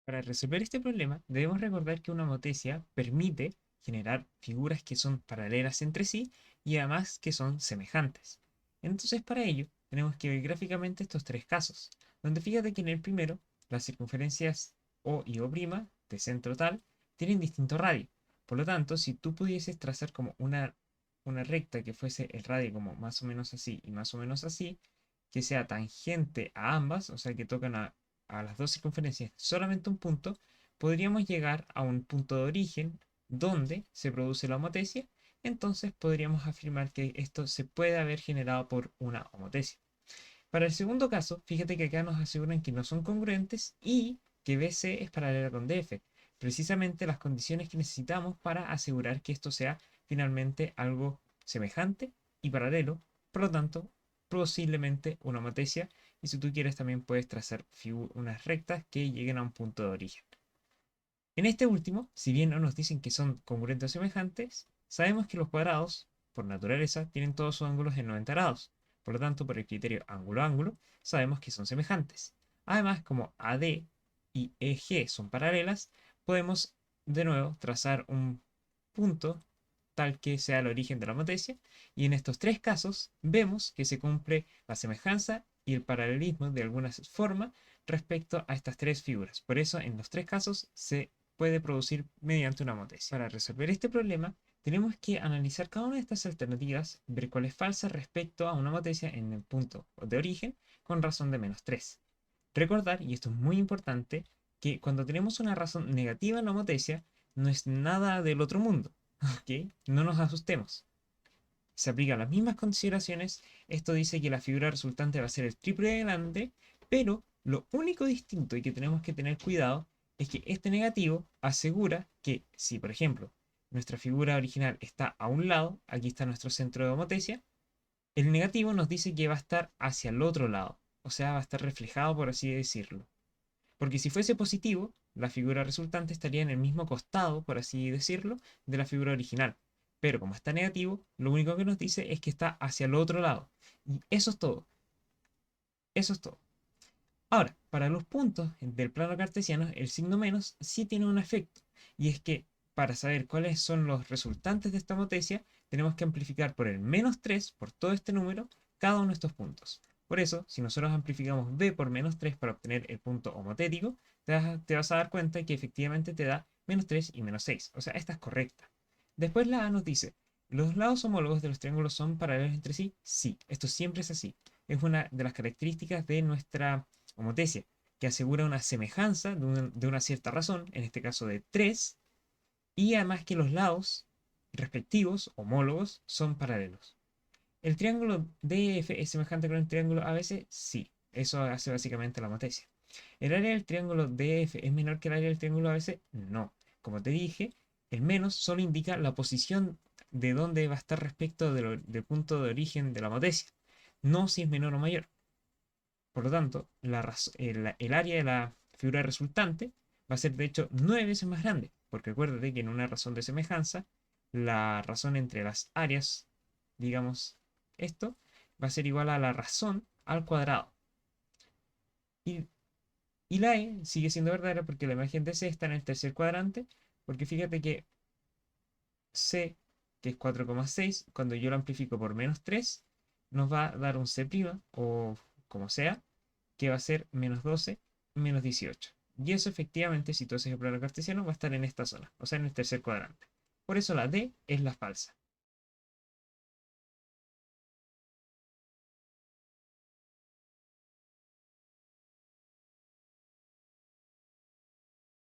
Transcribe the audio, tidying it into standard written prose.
Para resolver este problema, debemos recordar que una homotecía permite generar figuras que son paralelas entre sí y además que son semejantes. Entonces, para ello, tenemos que ver gráficamente estos tres casos, donde fíjate que en el primero, las circunferencias O y O' de centro tal tienen distinto radio. Por lo tanto, si tú pudieses trazar como una recta que fuese el radio como más o menos así y más o menos así, que sea tangente a ambas, o sea que tocan a las dos circunferencias solamente un punto, podríamos llegar a un punto de origen donde se produce la homotecia. Entonces podríamos afirmar que esto se puede haber generado por una homotecia. Para el segundo caso, fíjate que acá nos aseguran que no son congruentes y que BC es paralela con DF, precisamente las condiciones que necesitamos para asegurar que esto sea finalmente algo semejante y paralelo, por lo tanto, posiblemente una homotecia, y si tú quieres también puedes trazar unas rectas que lleguen a un punto de origen. En este último, si bien no nos dicen que son congruentes o semejantes, sabemos que los cuadrados, por naturaleza, tienen todos sus ángulos en 90 grados. Por lo tanto, por el criterio ángulo-ángulo, sabemos que son semejantes. Además, como AD y EG son paralelas, podemos de nuevo trazar un punto tal que sea el origen de la homotecia, y en estos tres casos vemos que se cumple la semejanza y el paralelismo de alguna forma respecto a estas tres figuras. Por eso, en los tres casos se puede producir mediante una homotecia. Para resolver este problema, tenemos que analizar cada una de estas alternativas, ver cuál es falsa respecto a una homotecia en el punto de origen con razón de -3. Recordar, y esto es muy importante, que cuando tenemos una razón negativa en la homotecia, no es nada del otro mundo, ¿ok? No nos asustemos. Se aplican las mismas consideraciones. Esto dice que la figura resultante va a ser el triple de grande, pero lo único distinto y que tenemos que tener cuidado es que este negativo asegura que si, por ejemplo, nuestra figura original está a un lado, aquí está nuestro centro de homotecia, el negativo nos dice que va a estar hacia el otro lado, o sea, va a estar reflejado, por así decirlo. Porque si fuese positivo, la figura resultante estaría en el mismo costado, por así decirlo, de la figura original. Pero como está negativo, lo único que nos dice es que está hacia el otro lado. Y eso es todo. Eso es todo. Ahora, para los puntos del plano cartesiano, el signo menos sí tiene un efecto. Y es que para saber cuáles son los resultantes de esta homotecia, tenemos que amplificar por el -3, por todo este número, cada uno de estos puntos. Por eso, si nosotros amplificamos b por -3 para obtener el punto homotético, te vas a dar cuenta que efectivamente te da -3 y -6. O sea, esta es correcta. Después la A nos dice, ¿los lados homólogos de los triángulos son paralelos entre sí? Sí, esto siempre es así. Es una de las características de nuestra homotecia, que asegura una semejanza de una cierta razón, en este caso de 3, y además que los lados respectivos, homólogos, son paralelos. ¿El triángulo DF es semejante con el triángulo ABC? Sí, eso hace básicamente la homotecia. ¿El área del triángulo DF es menor que el área del triángulo ABC? No. Como te dije, el menos solo indica la posición de dónde va a estar respecto del punto de origen de la homotecia, no si es menor o mayor. Por lo tanto, el área de la figura resultante va a ser de hecho 9 veces más grande, porque acuérdate que en una razón de semejanza, la razón entre las áreas, digamos esto, va a ser igual a la razón al cuadrado. Y, y la E sigue siendo verdadera porque la imagen de C está en el tercer cuadrante, porque fíjate que C, que es 4,6, cuando yo lo amplifico por -3, nos va a dar un C', o como sea, que va a ser -12, -18. Y eso efectivamente, si tú haces el plano cartesiano, va a estar en esta zona, o sea, en el tercer cuadrante. Por eso la D es la falsa.